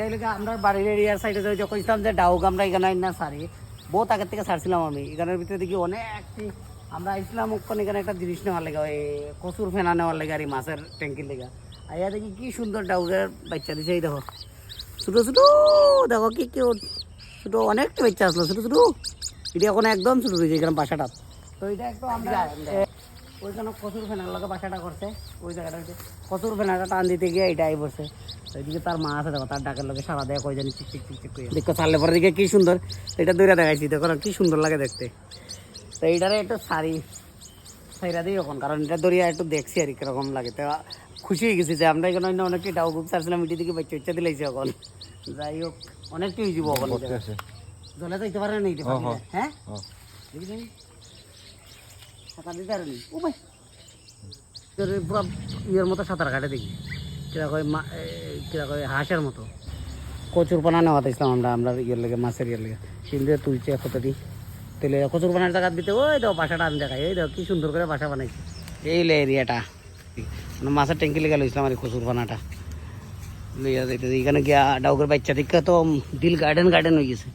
আমরা বাড়ির এরিয়ার সাইডে যখন ইসলাম যে ডাউক আমরা এখানে না সারি বহুত আগের থেকে ছাড়ছিলাম আমি এখানের ভিতরে দেখি অনেক আমরা ইসলাম এখানে একটা জিনিস নেওয়ার লেগে ওই কচুর ফেনা নেওয়ার লেগে আর এই মাছের ট্যাঙ্কির লেগে আইয়া দেখি কি সুন্দর ডাউকের বাচ্চা দিছে এই দেখো ছোটো ছোটো দেখো কি কিউট ছোটো অনেকটা বাচ্চা আসলো ছোটো ছোটো এটা এখন একদম ছোটো রয়েছে এখানে বাসাটা তো এটা একটু আমরা ওইখানে কচুর ফেনার লগে বাসাটা করছে ওই জায়গাটা কচুর ফেনাটা টান দিতে গিয়ে এটা আই পড়ছে ওইদিকে তার মা আছে দেখো তার ডাকের লগে সারা দেয় কই জানি চিক চিক চিক চিক করে দেখো ছাড়লে পরে দিকে কি সুন্দর এটা দূরে দেখাইছি দেখো কি সুন্দর লাগে দেখতে তো এইটারে একটু সাইরা দিই এখন কারণ এটা দরিয়া একটু দেখছি আর কিরকম লাগে তো খুশি হয়ে গেছি যে আমরা এখানে অন্য অনেক ডাউ গুপ ছাড়ছিলাম এটি দিকে বাচ্চা ইচ্ছা দিলাইছি এখন যাই হোক অনেকটা হয়ে যাবো এখন জলে যাইতে পারে না এইটা হ্যাঁ দেখি সাঁতার দিতে পারেনি ও ভাই পুরো ইয়ের মতো সাঁতার কাটে দেখি কিরকম হাঁসের মতো কচুর পানা নেওয়া ইসলাম আমরা ইয়ের লেগে মাছের ইয়ের লেগে সিন্ধে তুলছে কত দিই তেলে কচুর পানার জায়গা দিতে ওই দেখো বাসাটা আমি দেখাই এই দেখো কি সুন্দর করে বাসা বানাইছি এই এরিয়াটা মাছের ট্যাঙ্কি লেগে লইছিলাম আর কচুর পানাটা লইয়া যাইতে এখানে গিয়া ডাউকের বাচ্চা দিকে তো দিল গার্ডেন হয়ে গেছে